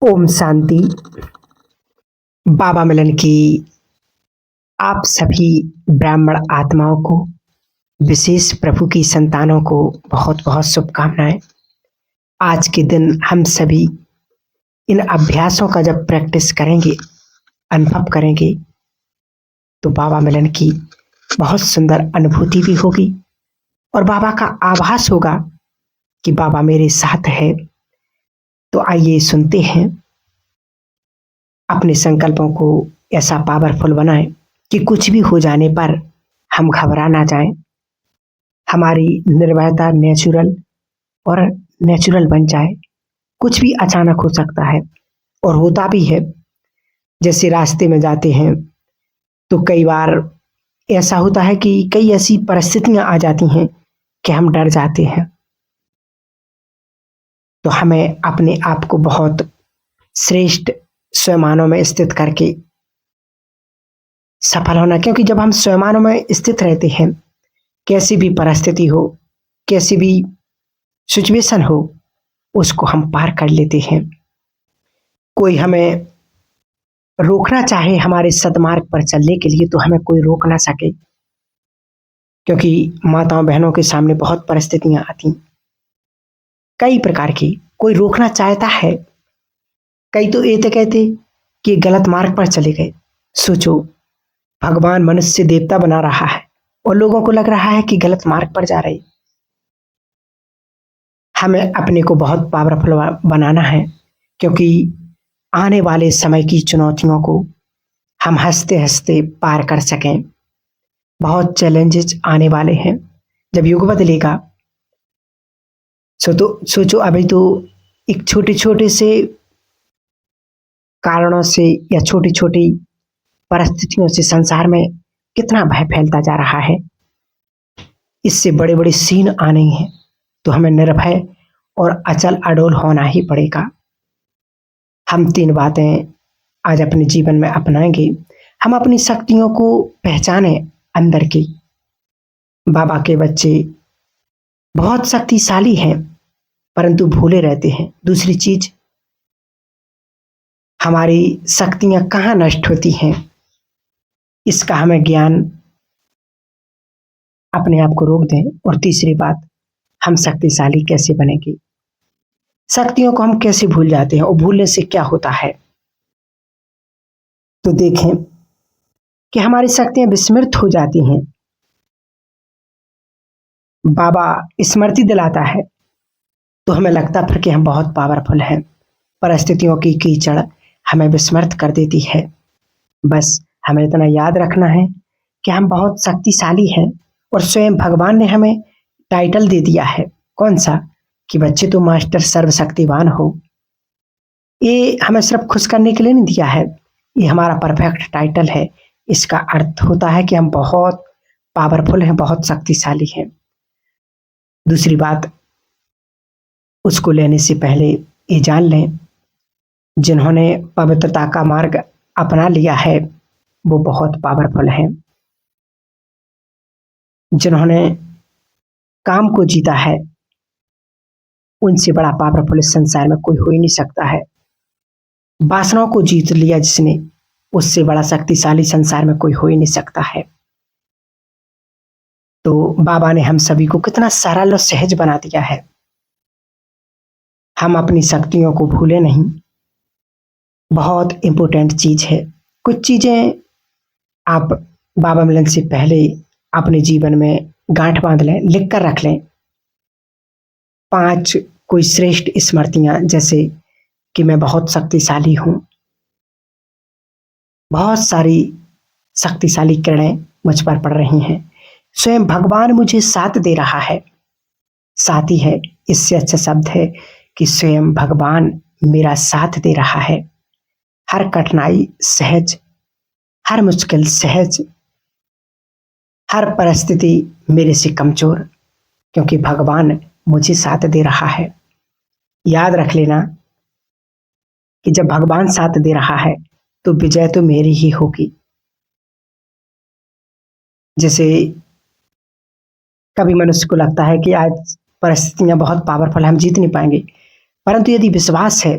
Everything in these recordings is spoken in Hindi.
ओम शांति। बाबा मिलन की आप सभी ब्राह्मण आत्माओं को, विशेष प्रभु की संतानों को बहुत बहुत शुभकामनाएं। आज के दिन हम सभी इन अभ्यासों का जब प्रैक्टिस करेंगे, अनुभव करेंगे, तो बाबा मिलन की बहुत सुंदर अनुभूति भी होगी और बाबा का आभास होगा कि बाबा मेरे साथ है। तो आइए सुनते हैं, अपने संकल्पों को ऐसा पावरफुल बनाएं कि कुछ भी हो जाने पर हम घबरा ना जाएं। हमारी निर्भयता नेचुरल बन जाए। कुछ भी अचानक हो सकता है और होता भी है। जैसे रास्ते में जाते हैं तो कई बार ऐसा होता है कि कई ऐसी परिस्थितियां आ जाती हैं कि हम डर जाते हैं। तो हमें अपने आप को बहुत श्रेष्ठ स्वमानों में स्थित करके सफल होना, क्योंकि जब हम स्वमानों में स्थित रहते हैं, कैसी भी परिस्थिति हो, कैसी भी सिचुएशन हो, उसको हम पार कर लेते हैं। कोई हमें रोकना चाहे हमारे सदमार्ग पर चलने के लिए तो हमें कोई रोक ना सके, क्योंकि माताओं बहनों के सामने बहुत परिस्थितियां आती, कई प्रकार की। कोई रोकना चाहता है, कई तो ये तो कहते कि गलत मार्ग पर चले गए। सोचो, भगवान मनुष्य से देवता बना रहा है और लोगों को लग रहा है कि गलत मार्ग पर जा रहे। हमें अपने को बहुत पावरफुल बनाना है, क्योंकि आने वाले समय की चुनौतियों को हम हंसते हंसते पार कर सकें। बहुत चैलेंजेस आने वाले हैं जब युग बदलेगा। सोचो अभी तो एक छोटे छोटे से कारणों से या छोटी छोटी परिस्थितियों से संसार में कितना भय फैलता जा रहा है। इससे बड़े बड़े सीन आने हैं, तो हमें निर्भय और अचल अडोल होना ही पड़ेगा। हम 3 बातें आज अपने जीवन में अपनाएंगे। हम अपनी शक्तियों को पहचाने अंदर की। बाबा के बच्चे बहुत शक्तिशाली हैं, परंतु भूले रहते हैं। दूसरी चीज, हमारी शक्तियां कहाँ नष्ट होती हैं, इसका हमें ज्ञान अपने आप को रोक दें। और तीसरी बात, हम शक्तिशाली कैसे बनेंगे, शक्तियों को हम कैसे भूल जाते हैं और भूलने से क्या होता है। तो देखें कि हमारी शक्तियां विस्मृत हो जाती हैं। बाबा स्मृति दिलाता है तो हमें लगता फिर कि हम बहुत पावरफुल हैं। परिस्थितियों की कीचड़ हमें विस्मृत कर देती है। बस हमें इतना याद रखना है कि हम बहुत शक्तिशाली हैं और स्वयं भगवान ने हमें टाइटल दे दिया है। कौन सा? कि बच्चे तो मास्टर सर्वशक्तिवान हो। ये हमें सिर्फ खुश करने के लिए नहीं दिया है, ये हमारा परफेक्ट टाइटल है। इसका अर्थ होता है कि हम बहुत पावरफुल हैं, बहुत शक्तिशाली हैं। दूसरी बात, उसको लेने से पहले ये जान लें, जिन्होंने पवित्रता का मार्ग अपना लिया है वो बहुत पावरफुल हैं। जिन्होंने काम को जीता है, उनसे बड़ा पावरफुल इस संसार में कोई हो ही नहीं सकता है। वासनाओं को जीत लिया जिसने, उससे बड़ा शक्तिशाली संसार में कोई हो ही नहीं सकता है। तो बाबा ने हम सभी को कितना सरल और सहज बना दिया है। हम अपनी शक्तियों को भूले नहीं, बहुत इंपॉर्टेंट चीज है। कुछ चीजें आप बाबा मिलन से पहले अपने जीवन में गांठ बांध लें, लिख कर रख लें। 5 कोई श्रेष्ठ स्मृतियां, जैसे कि मैं बहुत शक्तिशाली हूं, बहुत सारी शक्तिशाली किरणें मुझ पर पड़ रही हैं, स्वयं भगवान मुझे साथ दे रहा है। साथ ही है, इससे अच्छा शब्द है कि स्वयं भगवान मेरा साथ दे रहा है। हर कठिनाई सहज, हर मुश्किल सहज, हर परिस्थिति मेरे से कमजोर, क्योंकि भगवान मुझे साथ दे रहा है। याद रख लेना कि जब भगवान साथ दे रहा है तो विजय तो मेरी ही होगी। जैसे कभी मनुष्य को लगता है कि आज परिस्थितियां बहुत पावरफुल, हम जीत नहीं पाएंगे, परंतु यदि विश्वास है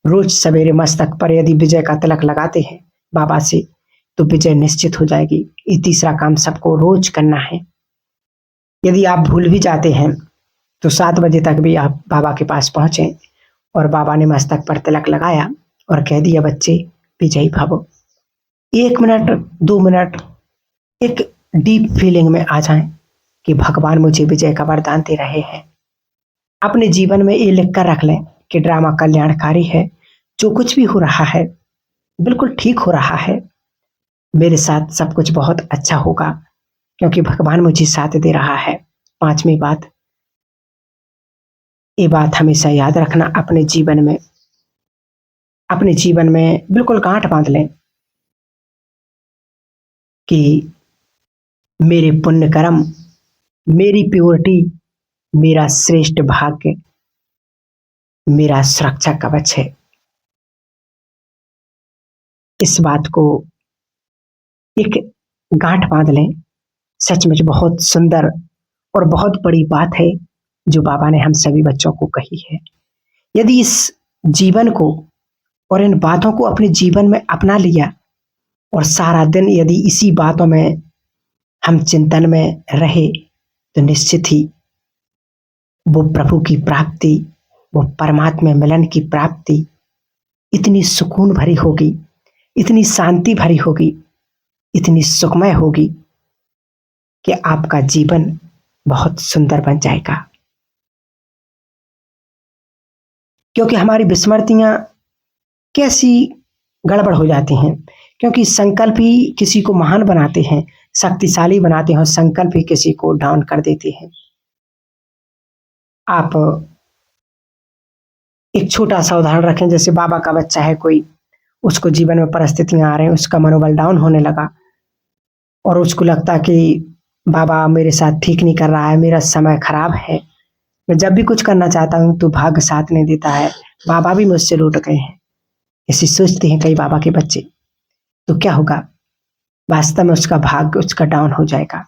रोज सवेरे मस्तक पर यदि विजय का तिलक लगाते हैं बाबा से, तो विजय निश्चित हो जाएगी। ये तीसरा काम सबको रोज करना है। यदि आप भूल भी जाते हैं तो 7 बजे तक भी आप बाबा के पास पहुंचे और बाबा ने मस्तक पर तिलक लगाया और कह दिया, बच्चे विजयी भव। 1 मिनट 2 मिनट एक डीप फीलिंग में आ जाएं कि भगवान मुझे विजय का वरदान दे रहे हैं। अपने जीवन में ये लिख कर रख लें कि ड्रामा कल्याणकारी है। जो कुछ भी हो रहा है बिल्कुल ठीक हो रहा है। मेरे साथ सब कुछ बहुत अच्छा होगा क्योंकि भगवान मुझे साथ दे रहा है। 5वीं बात, ये बात हमेशा याद रखना। अपने जीवन में बिल्कुल गांठ बांध लें कि मेरे पुण्य कर्म, मेरी प्योरिटी, मेरा श्रेष्ठ भाग्य, मेरा सुरक्षा कवच है। इस बात को एक गांठ बांध लें। सचमुच बहुत सुंदर और बहुत बड़ी बात है जो बाबा ने हम सभी बच्चों को कही है। यदि इस जीवन को और इन बातों को अपने जीवन में अपना लिया और सारा दिन यदि इसी बातों में हम चिंतन में रहे, तो निश्चित ही वो प्रभु की प्राप्ति, वो परमात्मा मिलन की प्राप्ति इतनी सुकून भरी होगी, इतनी शांति भरी होगी, इतनी सुखमय होगी कि आपका जीवन बहुत सुंदर बन जाएगा। क्योंकि हमारी विस्मृतियां कैसी गड़बड़ हो जाती हैं, क्योंकि संकल्प ही किसी को महान बनाते हैं, शक्तिशाली बनाते हैं, और संकल्प ही किसी को डाउन कर देते हैं। आप एक छोटा सा उदाहरण रखें, जैसे बाबा का बच्चा है कोई, उसको जीवन में परिस्थितियां आ रही हैं, उसका मनोबल डाउन होने लगा और उसको लगता कि बाबा मेरे साथ ठीक नहीं कर रहा है, मेरा समय खराब है, मैं जब भी कुछ करना चाहता हूँ तो भाग्य साथ नहीं देता है, बाबा भी मुझसे लूट गए हैं, ऐसे सोचते हैं कई बाबा के बच्चे। तो क्या होगा? वास्तव में उसका भाग्य उसका डाउन हो जाएगा,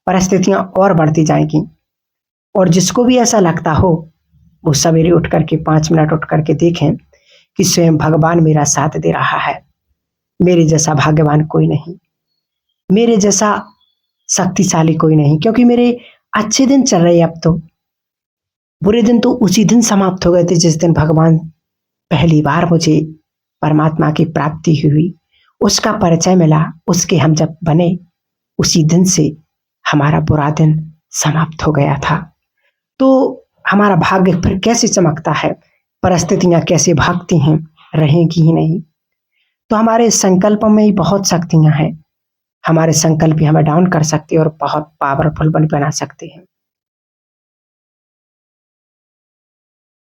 परिस्थितियां और बढ़ती जाएंगी। और जिसको भी ऐसा लगता हो वो सवेरे उठ करके 5 मिनट उठ करके देखें कि स्वयं भगवान मेरा साथ दे रहा है। मेरे जैसा भाग्यवान कोई नहीं, मेरे जैसा शक्तिशाली कोई नहीं, क्योंकि मेरे अच्छे दिन चल रहे। अब तो बुरे दिन तो उसी दिन समाप्त हो गए थे जिस दिन भगवान पहली बार मुझे परमात्मा की प्राप्ति हुई, उसका परिचय मिला, उसके हम जब बने, उसी दिन से हमारा बुरा दिन समाप्त हो गया था। तो हमारा भाग्य फिर कैसे चमकता है, परिस्थितियां कैसे भागती हैं, रहेंगी ही नहीं। तो हमारे संकल्पों में ही बहुत शक्तियां हैं। हमारे संकल्प ही हमें डाउन कर सकते हैं और बहुत पावरफुल बना सकते हैं।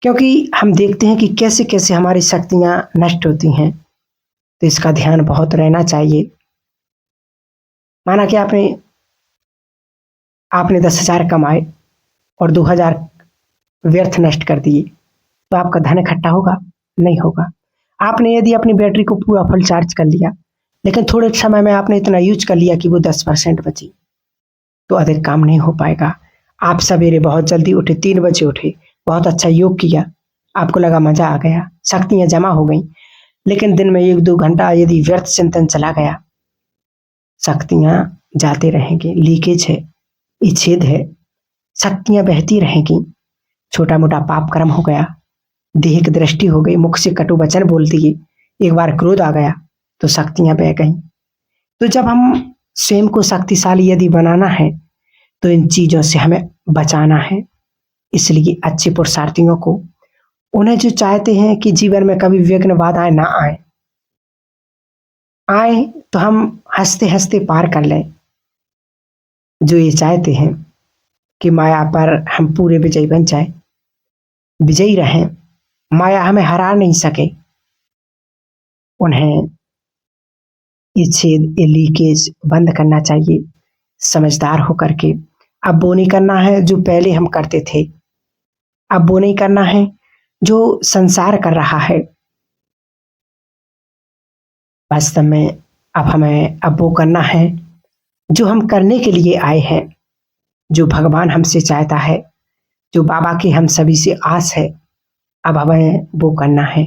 क्योंकि हम देखते हैं कि कैसे कैसे हमारी शक्तियां नष्ट होती हैं, तो इसका ध्यान बहुत रहना चाहिए। माना कि आपने 10,000 कमाए और 2,000 व्यर्थ नष्ट कर दिए, तो आपका धन इकट्ठा होगा? नहीं होगा। आपने यदि अपनी बैटरी को पूरा फुल चार्ज कर लिया, लेकिन थोड़े समय में आपने इतना यूज कर लिया कि वो 10% बची, तो अधिक काम नहीं हो पाएगा। आप सवेरे बहुत जल्दी उठे, 3 बजे उठे, बहुत अच्छा योग किया, आपको लगा मजा आ गया, शक्तियां जमा हो गई, लेकिन दिन में 1-2 घंटा यदि व्यर्थ चिंतन चला गया, शक्तियां जाते रहेंगी। लीकेज है, ये छेद है, शक्तियां बहती रहेंगी। छोटा मोटा पाप कर्म हो गया, देह की दृष्टि हो गई, मुख से कटु वचन बोल दिए, एक बार क्रोध आ गया तो शक्तियां बह गई। तो जब हम स्वयं को शक्तिशाली यदि बनाना है तो इन चीजों से हमें बचाना है। इसलिए अच्छे पुरुषार्थियों को, उन्हें जो चाहते हैं कि जीवन में कभी विघ्न बाधाएं ना आए तो हम हंसते हंसते पार कर लें। जो ये चाहते हैं कि माया पर हम पूरे विजयी बन जाए, विजयी रहें, माया हमें हरा नहीं सके, उन्हें ये छेद, ये लीकेज बंद करना चाहिए समझदार होकर के। अब वो नहीं करना है जो पहले हम करते थे, अब वो नहीं करना है जो संसार कर रहा है। वास्तव में अब वो करना है जो हम करने के लिए आए हैं, जो भगवान हमसे चाहता है, जो बाबा की हम सभी से आस है। अब हमें वो करना है।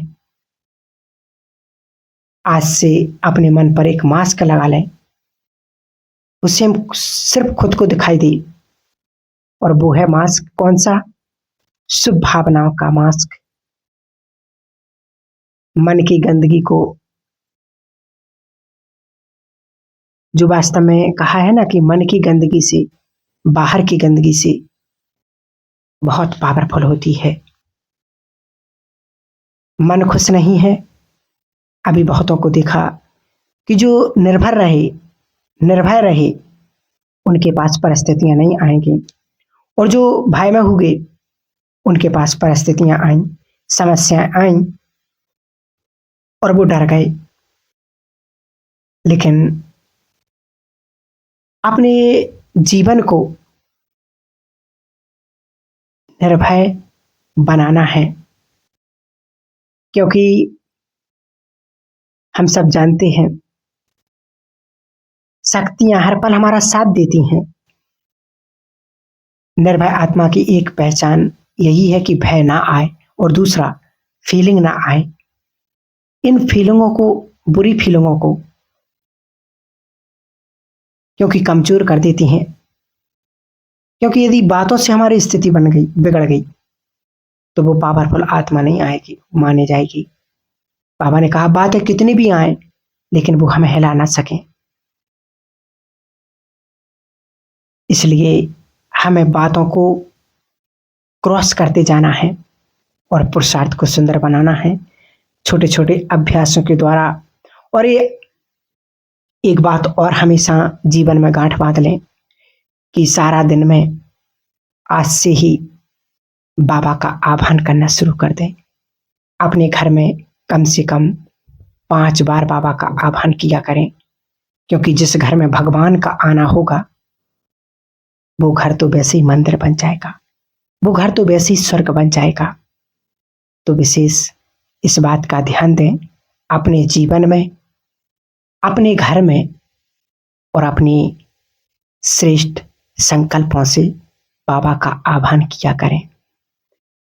आज से अपने मन पर एक मास्क लगा लें, उससे हम सिर्फ खुद को दिखाई दे, और वो है मास्क कौन सा? शुभ भावनाओं का मास्क। मन की गंदगी को, जो वास्तव में कहा है ना कि मन की गंदगी से, बाहर की गंदगी से बहुत पावरफुल होती है। मन खुश नहीं है, अभी बहुतों को देखा कि जो निर्भय रहे, उनके पास परिस्थितियां नहीं आएंगी, और जो भय में हुए, उनके पास परिस्थितियां आई, समस्याएं आई, और वो डर गए। लेकिन अपने जीवन को निर्भय बनाना है, क्योंकि हम सब जानते हैं शक्तियां हर पल हमारा साथ देती हैं। निर्भय आत्मा की एक पहचान यही है कि भय ना आए, और दूसरा फीलिंग ना आए। इन फीलिंगों को, बुरी फीलिंगों को, क्योंकि कमजोर कर देती हैं। क्योंकि यदि बातों से हमारी स्थिति बिगड़ गई, तो वो पावरफुल आत्मा नहीं आएगी, माने जाएगी। बाबा ने कहा बातें कितनी भी आए, लेकिन वो हमें हिला ना सकें। इसलिए हमें बातों को क्रॉस करते जाना है और पुरुषार्थ को सुंदर बनाना है, छोटे छोटे अभ्यासों के द्वारा। और ये एक बात और हमेशा जीवन में गांठ बांध लें कि सारा दिन में आज से ही बाबा का आह्वान करना शुरू कर दें। अपने घर में कम से कम 5 बार बाबा का आह्वान किया करें, क्योंकि जिस घर में भगवान का आना होगा, वो घर तो वैसे ही मंदिर बन जाएगा, वो घर तो वैसे ही स्वर्ग बन जाएगा। तो विशेष इस बात का ध्यान दें, अपने जीवन में, अपने घर में, और अपनी श्रेष्ठ संकल्पों से बाबा का आह्वान किया करें।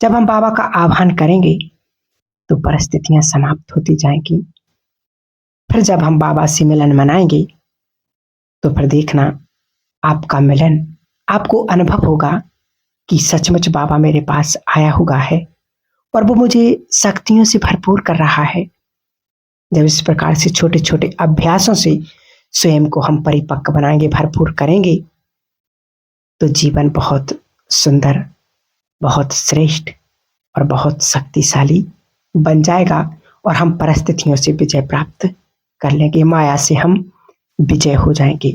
जब हम बाबा का आह्वान करेंगे तो परिस्थितियां समाप्त होती जाएंगी। फिर जब हम बाबा से मिलन मनाएंगे, तो फिर देखना आपका मिलन, आपको अनुभव होगा कि सचमुच बाबा मेरे पास आया हुआ है और वो मुझे शक्तियों से भरपूर कर रहा है। जब इस प्रकार से छोटे छोटे अभ्यासों से स्वयं को हम परिपक्व बनाएंगे, भरपूर करेंगे, तो जीवन बहुत सुंदर, बहुत श्रेष्ठ और बहुत शक्तिशाली बन जाएगा, और हम परिस्थितियों से विजय प्राप्त कर लेंगे, माया से हम विजय हो जाएंगे।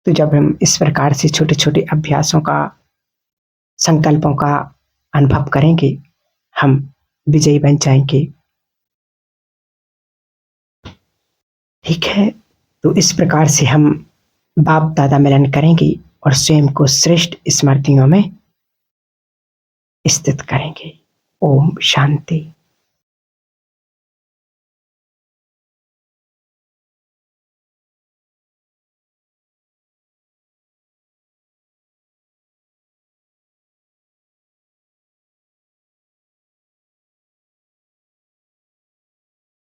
तो जब हम इस प्रकार से छोटे छोटे अभ्यासों का, संकल्पों का अनुभव करेंगे, हम विजयी बन जाएंगे। ठीक है, तो इस प्रकार से हम बाप दादा मिलन करेंगे और स्वयं को श्रेष्ठ स्मृतियों में स्थित करेंगे। ओम शांति।